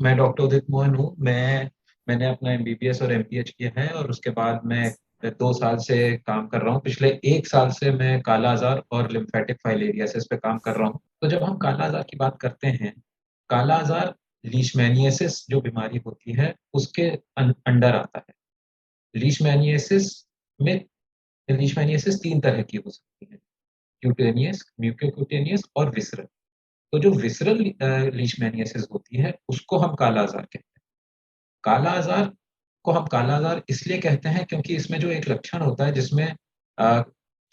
मैं डॉक्टर उदित मोहन हूँ। मैंने अपना एमबीबीएस और एमपीएच किया है और उसके बाद मैं 2 साल से काम कर रहा हूँ। पिछले 1 साल से मैं काला आजार और लिम्फेटिक फाइलेरियासिस पे काम कर रहा हूँ। तो जब हम काला आजार की बात करते हैं, काला आजार लीशमैनियासिस जो बीमारी होती है उसके अंडर आता है। लीशमैनियासिस में लीशमैनियासिस 3 तरह की हो सकती है: क्यूटेनियस, म्यूकोक्यूटेनियस और विसरल। तो जो विसरल लीशमैनियासिस होती है उसको हम काला आजार कहते हैं। काला आजार को हम काला आजार इसलिए कहते हैं क्योंकि इसमें जो एक लक्षण होता है जिसमें अ,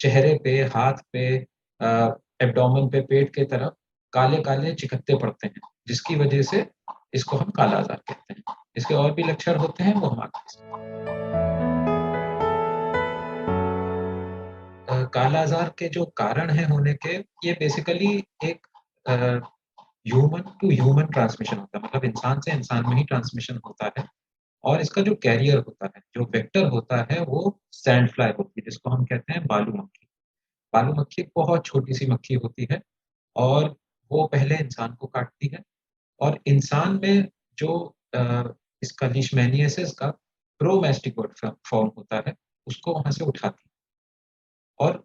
चेहरे पे, हाथ पे, एब्डोमेन पे, पेट के तरफ काले काले चिकत्ते पड़ते हैं, जिसकी वजह से इसको हम काला आजार कहते हैं। इसके और भी लक्षण होते हैं, वो हम आगे। काला आजार के जो कारण है होने के, ये बेसिकली एक ह्यूमन टू ह्यूमन ट्रांसमिशन होता है, मतलब इंसान से इंसान में ही ट्रांसमिशन होता है। और इसका जो कैरियर होता है, जो वेक्टर होता है, वो सैंड फ्लाई होती है, जिसको हम कहते हैं बालू मक्खी। बालू मक्खी बहुत छोटी सी मक्खी होती है और वो पहले इंसान को काटती है। और इंसान में जो अ, इसका लीशमैनियासिस का प्रोमेस्टिकोट फॉर्म होता है, उसको वहां से उठाती है। और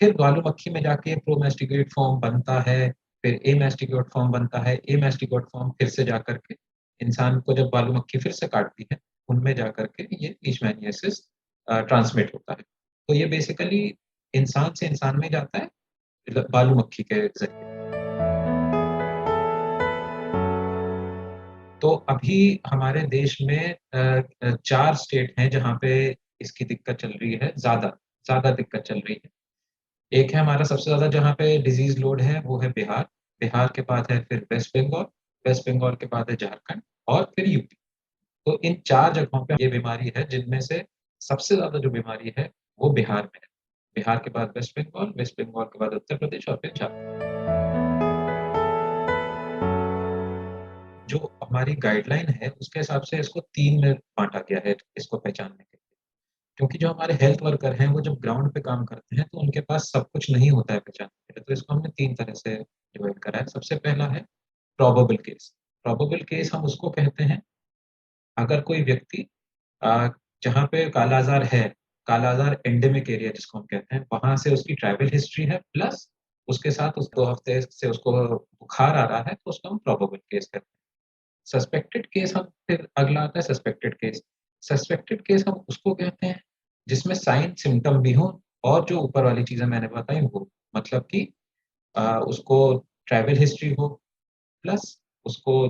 फिर बालू मक्खी में जाके प्रोमेस्टिकेट फॉर्म बनता है, फिर एमेस्टिकेट फॉर्म बनता है। एमेस्टिकेट फॉर्म फिर से जाकर के इंसान को जब बालू मक्खी फिर से काटती है, उनमें जाकर के ये लीशमैनियासिस ट्रांसमिट होता है। तो ये बेसिकली इंसान से इंसान में जाता है बालू मक्खी के जरिए। तो अभी हमारे देश में 4 स्टेट हैं जहाँ पे इसकी दिक्कत चल रही है, ज्यादा ज्यादा दिक्कत चल रही है। एक है हमारा सबसे ज्यादा जहाँ पे डिजीज लोड है, वो है बिहार। बिहार के बाद है फिर वेस्ट बंगाल। वेस्ट बंगाल के बाद है झारखंड और फिर यूपी। तो इन 4 जगहों पे ये बीमारी है, जिनमें से सबसे ज्यादा जो बीमारी है वो बिहार में है। बिहार के बाद वेस्ट बंगाल, वेस्ट बंगाल के बाद उत्तर प्रदेश और फिर झारखंड। जो हमारी गाइडलाइन है उसके हिसाब से इसको 3 में बांटा गया है इसको पहचानने के लिए। क्योंकि जो हमारे हेल्थ वर्कर हैं वो जब ग्राउंड पे काम करते हैं तो उनके पास सब कुछ नहीं होता है पहचानने के लिए, तो इसको हमने 3 तरह से डिवाइड करा है। सबसे पहला है प्रोबेबल केस। प्रोबेबल केस हम उसको कहते हैं अगर कोई व्यक्ति अ, जहाँ पे काला आजार है, काला आजार एंडेमिक एरिया जिसको हम कहते हैं, वहां से उसकी ट्रैवल हिस्ट्री है, प्लस उसके साथ उस 2 हफ्ते से उसको बुखार आ रहा है, तो उसको हम प्रोबेबल केस कहते हैं। सस्पेक्टेड केस हम फिर अगला आता है सस्पेक्टेड केस। सस्पेक्टेड केस हम उसको कहते हैं जिसमें साइन सिम्टम भी हो और जो ऊपर वाली चीजें मैंने बताई वो, मतलब कि उसको ट्रैवल हिस्ट्री हो, प्लस उसको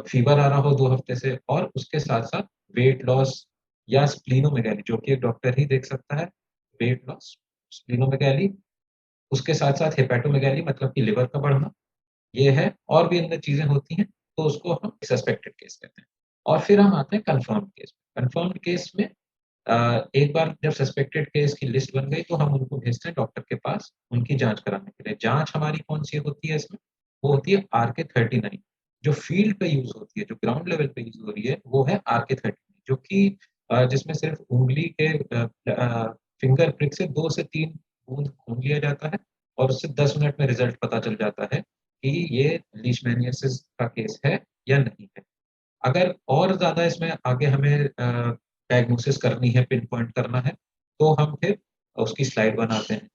फीवर आ रहा हो 2 हफ्ते से, और उसके साथ साथ वेट लॉस या स्प्लीनोमेगाली, जो कि एक डॉक्टर ही देख सकता है। वेट लॉस, स्प्लीनोमेगाली, उसके साथ साथ हेपेटोमेगाली मतलब कि लिवर का बढ़ना, ये है। और भी अंदर चीजें होती हैं, तो उसको हम सस्पेक्टेड केस कहते हैं। और फिर हम आते हैं कंफर्म्ड केस। कंफर्म्ड केस में एक बार जब सस्पेक्टेड केस की लिस्ट बन गई तो हम उनको भेजते हैं डॉक्टर के पास उनकी जांच कराने के लिए। जांच हमारी कौन सी होती है इसमें? वो होती है RK39। जो फील्ड पे यूज होती है, जो ग्राउंड लेवल पे यूज हो रही है, वो है RK39, जो कि जिसमें सिर्फ उंगली के फिंगर प्रिक से 2 से 3 बूंद खून लिया जाता है और उससे 10 मिनट में रिजल्ट पता चल जाता है कि ये लीशमैनियासिस का केस है या नहीं है। अगर और ज़्यादा इसमें आगे हमें डायग्नोसिस करनी है, पिन पॉइंट करना है, तो हम फिर उसकी स्लाइड बनाते हैं,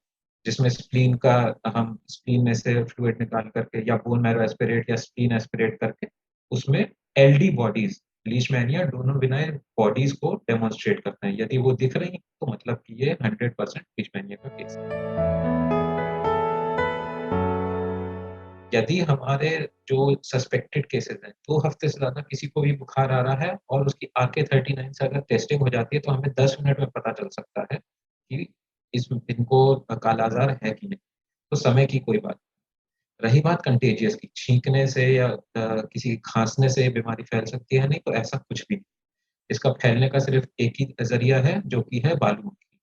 जिसमें स्प्लीन का, हम स्प्लीन में से फ्लूइड निकाल करके या बोन मैरो एस्पिरेट या स्प्लीन एस्पिरेट करके उसमें एलडी बॉडीज, लीशमैनिया डोनोविनाइल बॉडीज को डेमोन्स्ट्रेट करते हैं। यदि वो दिख रही हैं तो मतलब कि ये 100% लीशमैनिया का केस है। यदि हमारे जो सस्पेक्टेड केसेस हैं, 2 हफ्ते से ज्यादा किसी को भी बुखार आ रहा है और उसकी RK39 से अगर टेस्टिंग हो जाती है, तो हमें 10 मिनट में पता चल सकता है कि इनको काला आजार है कि नहीं। तो समय की कोई बात नहीं। रही बात कंटेजियस की, छींकने से या किसी खांसने से ये बीमारी फैल सकती है, नहीं तो ऐसा कुछ भी नहीं। इसका फैलने का सिर्फ एक ही जरिया है, जो कि है बालू मक्खी।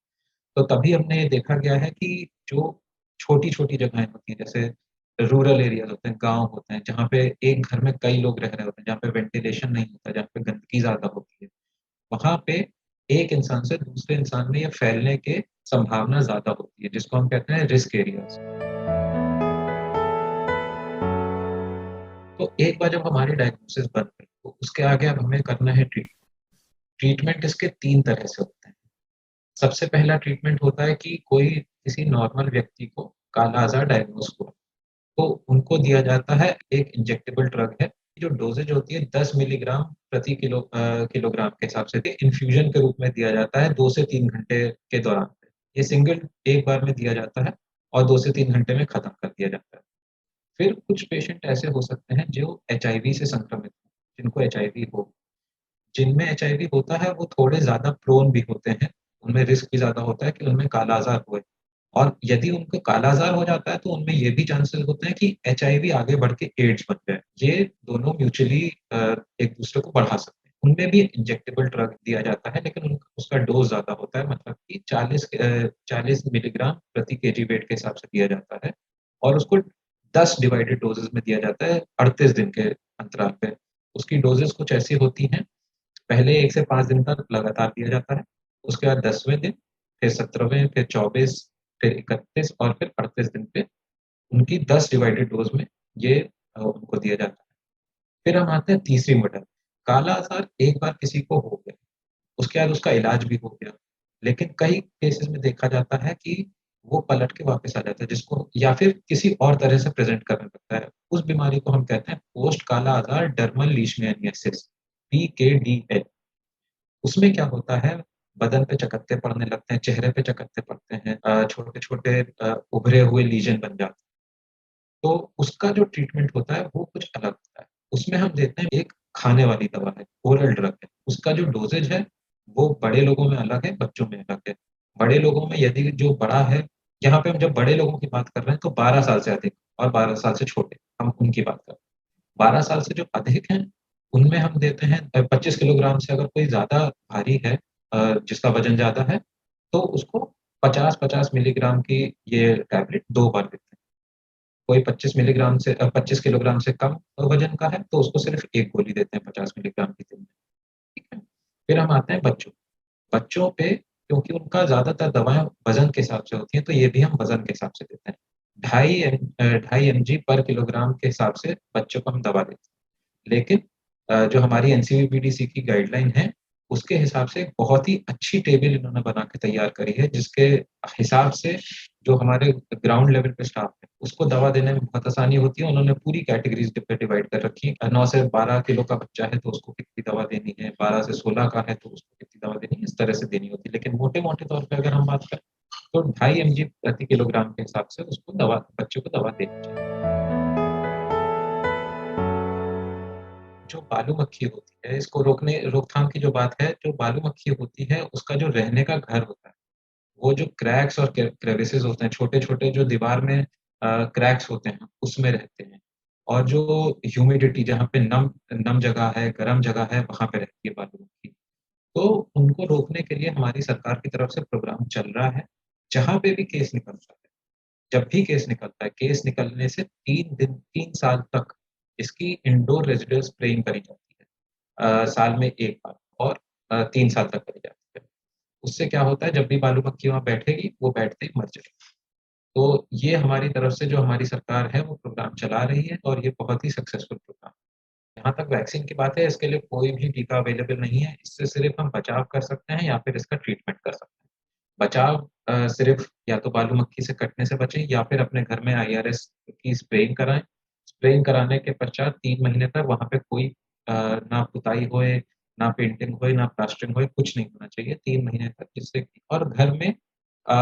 तो तभी हमने ये देखा गया है कि जो छोटी छोटी जगहें होती हैं, जैसे रूरल एरियाज होते हैं, गांव होते हैं, जहाँ पे एक घर में कई लोग रह रहे होते हैं, जहाँ पे वेंटिलेशन नहीं होता, जहाँ पे गंदगी ज्यादा होती है, वहां पे एक इंसान से दूसरे इंसान में ये फैलने के संभावना ज्यादा होती है, जिसको हम कहते हैं रिस्क एरियाज। तो एक बार जब हमारी डायग्नोसिस बन गई, तो उसके आगे अब हमें करना है ट्रीटमेंट इसके 3 तरह से होते हैं। सबसे पहला ट्रीटमेंट होता है कि कोई किसी नॉर्मल व्यक्ति को काला-आज़ार डायग्नोस हुआ, तो उनको दिया जाता है एक इंजेक्टेबल ड्रग है, जो डोज़ेज होती है 10 मिलीग्राम प्रति किलोग्राम के हिसाब से इन्फ्यूज़न के रूप में दिया जाता है 2 से 3 घंटे के दौरान। ये सिंगल एक बार में दिया जाता है और 2 से 3 घंटे में खत्म कर दिया जाता है। फिर कुछ पेशेंट ऐसे हो सकते हैं जो एचआईवी से संक्रमित हों, जिनको एचआईवी हो। जिनमें एचआईवी होता है वो थोड़े ज़्यादा प्रोन भी होते हैं, उनमें रिस्क भी ज़्यादा होता है कि उनमें काला-आज़ार होए और यदि उनको काला-आज़ार हो जाता है तो उनमें ये भी चांसेस होते हैं कि एचआईवी आगे बढ़ के एड्स बन जाए। ये दोनों म्यूचुअली एक-दूसरे को बढ़ा सकते हैं। उनमें भी इंजेक्टेबल ड्रग दिया जाता है लेकिन उसका डोज़ ज़्यादा होता है मतलब कि 40 मिलीग्राम प्रति केजी वेट के हिसाब से दिया जाता है और उसको 10 डिवाइडेड डोज़ेज़ में दिया जाता है 38 दिन के अंतराल पे। उसकी डोज़ेज़ कुछ ऐसी होती हैं पहले 1 से 5 दिन तक लगातार दिया जाता है, उसके बाद 10वें दिन, फिर 17वें, फिर 24, फिर 31 और फिर 38 दिन पे उनकी 10 डिवाइडेड डोज़ में ये उनको दिया जाता है। फिर हम आते हैं तीसरी मॉडल, काला-अज़ार एक बार किसी को हो गया, उसके बाद उसका इलाज भी हो गया, लेकिन कई केसेज़ में देखा जाता है कि वो पलट के वापस आ जाता है जिसको या फिर किसी और तरह से प्रेज़ेंट करने लगता है। उस बीमारी को हम कहते हैं पोस्ट काला-अज़ार डर्मल लीशमैनियासिस, पीकेडीएल। उसमें क्या होता है, बदन पे चकत्ते पड़ने लगते हैं, चेहरे पे चकत्ते पड़ते हैं, छोटे-छोटे उभरे हुए लीजन बन जाते हैं। तो उसका जो ट्रीटमेंट होता है वो कुछ अलग होता है। उसमें हम देते हैं एक खाने वाली दवा है, ओरल ड्रग है। उसका जो डोज़ेज है वो बड़े लोगों में अलग है, बच्चों में अलग है। बड़े लोगों में यदि जो बड़ा है यहाँ पे हम जब बड़े लोगों की बात कर रहे हैं तो 12 साल से अधिक और 12 साल से छोटे, हम उनकी बात कर रहे हैं। 12 साल से जो अधिक हैं, उनमें हम देते हैं 25 किलोग्राम से अगर कोई ज़्यादा भारी है जिसका वज़न ज़्यादा है, तो उसको 50-50 मिलीग्राम की ये टैबलेट 2 बार देते हैं। कोई 25 किलोग्राम से कम वज़न का है, तो उसको सिर्फ़ 1 गोली देते हैं 50 मिलीग्राम की दिन में, ठीक है? फिर हम आते हैं बच्चों बच्चों पे क्योंकि उनका ज़्यादातर दवाएँ वज़न के हिसाब से होती हैं, तो ये भी हम वज़न के हिसाब से देते हैं। ढाई एमजी पर किलोग्राम के हिसाब से बच्चों को हम दवा देते हैं। लेकिन जो हमारी एनसीवीपीडीसी की गाइडलाइन है, उसके हिसाब से एक बहुत ही अच्छी टेबल इन्होंने बना के तैयार करी है, जिसके हिसाब से जो हमारे ग्राउंड लेवल पे स्टाफ है, उसको दवा देने में बहुत आसानी होती है। उन्होंने पूरी कैटेगरीज़ पे डिवाइड कर रखी है। 9 से 12 किलो का बच्चा है, तो उसको कितनी दवा देनी है, 12 से 16 का है, तो उसको कितनी दवा देनी है, इस तरह से देनी होती है। लेकिन मोटे-मोटे तौर पे अगर हम बात करें, तो ढाई एमजी प्रति किलोग्राम के हिसाब से उसको दवा बच्चे को दवा देनी चाहिए। जो बालू मक्खी होती है, इसको रोकथाम की जो बात है, जो बालू मक्खी होती है, उसका जो रहने का घर होता है, वो जो क्रैक्स और क्रेविसेस होते हैं, छोटे-छोटे जो दीवार में क्रैक्स होते हैं, उसमें रहते हैं। और जो ह्यूमिडिटी जहाँ पे नम नम जगह है, गर्म जगह है, वहाँ पे रहती है बालू मक्खी। तो उनको रोकने के लिए हमारी सरकार की तरफ से प्रोग्राम चल रहा है, जहाँ पे भी केस निकलता है जब भी केस निकलता है, केस निकलने से 3 साल तक इसकी इंडोर रेजिडुअल स्प्रेइंग करी जाती है। साल में 1 बार और 3 साल तक करी जाती है। उससे क्या होता है जब भी बालू मक्खी वहाँ बैठेगी, वो बैठते ही मर जाएगी। तो ये हमारी तरफ से जो हमारी सरकार है वो प्रोग्राम चला रही है और ये बहुत ही सक्सेसफुल प्रोग्राम है। जहाँ तक वैक्सीन की बात है इसके लिए कोई भी टीका अवेलेबल नहीं है। इससे सिर्फ़ हम बचाव कर सकते हैं या फिर इसका ट्रीटमेंट कर सकते हैं। बचाव सिर्फ़ या तो बालू मक्खी से कटने से बचें या फिर अपने घर में आईआरएस की स्प्रेइंग कराएँ। स्प्रेइंग कराने के पश्चात 3 महीने तक वहाँ पे कोई ना पुताई होए, ना पेंटिंग होए, ना प्लास्टरिंग होए, कुछ नहीं होना चाहिए 3 महीने तक जिससे कि और घर में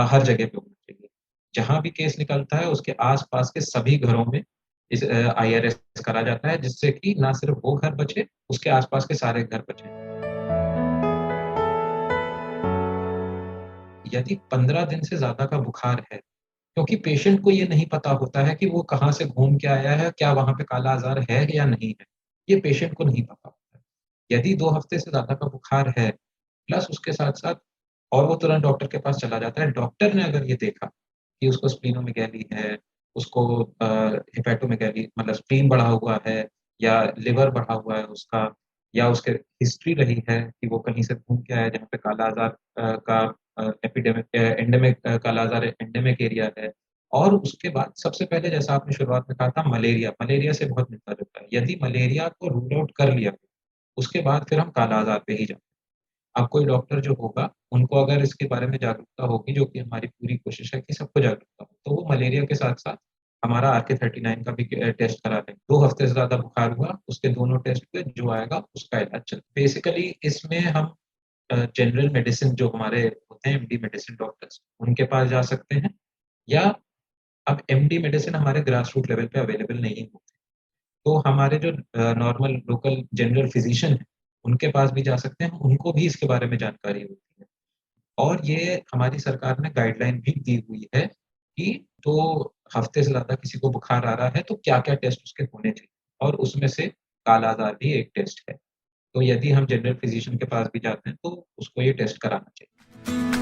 हर जगह पे होना चाहिए। जहाँ भी केस निकलता है उसके आस-पास के सभी घरों में इस आईआरएस करा जाता है जिससे कि ना सिर्फ़ वो घर बचे, उसके आस-पास के सारे घर बचें। यदि 15 दिन से ज़्यादा का बुखार है क्योंकि पेशेंट को ये नहीं पता होता है कि वो कहाँ से घूम के आया है, क्या वहाँ पे काला-आज़ार है या नहीं है। ये पेशेंट को नहीं पता होता है। यदि 2 हफ्ते से ज़्यादा का बुखार है, प्लस उसके साथ-साथ और वो तुरंत डॉक्टर के पास चला जाता है। डॉक्टर ने अगर ये देखा कि उसको स्प्लीनोमेगैली है, उसको हेपेटोमेगैली मतलब स्प्लीन बढ़ा हुआ है या लिवर बढ़ा हुआ है उसका या उसके हिस्ट्री रही है कि वो कहीं से घूम के आया है जहाँ पे काला-आज़ार का एंडेमिक काला-आज़ार एंडेमिक एरिया है और उसके बाद सबसे पहले जैसा आपने शुरुआत में कहा था मलेरिया, मलेरिया से बहुत मिलता-जुलता है। यदि मलेरिया को रूल आउट कर लिया, उसके बाद फिर हम काला आज़ार पे ही जाते हैं। अब कोई डॉक्टर जो होगा, उनको अगर इसके बारे में जागरूकता होगी, जो कि हमारी पूरी कोशिश है कि सबको जागरूकता हो, तो वो मलेरिया के साथ-साथ हमारा आरके-39 का भी टेस्ट करा लें। 2 हफ्ते से ज़्यादा बुखार हुआ, उसके दोनों टेस्ट हुए, जो आएगा उसका इलाज चल बेसिकली इसमें हम जनरल मेडिसिन जो हमारे होते हैं एमडी मेडिसिन डॉक्टर्स, उनके पास जा सकते हैं या अब एमडी मेडिसिन हमारे ग्रास रूट लेवल पे अवेलेबल नहीं होते। तो हमारे जो नॉर्मल लोकल जनरल फिजिशियन हैं, उनके पास भी जा सकते हैं, उनको भी इसके बारे में जानकारी होती है। और ये हमारी सरकार ने गाइडलाइन भी दी हुई है कि 2 हफ्ते से ज़्यादा किसी को बुखार आ रहा है, तो क्या-क्या टेस्ट उसके होने चाहिए और उसमें से काला-ज़ार भी एक टेस्ट है। तो यदि हम जनरल फिजिशियन के पास भी जाते हैं, तो उसको ये टेस्ट कराना चाहिए।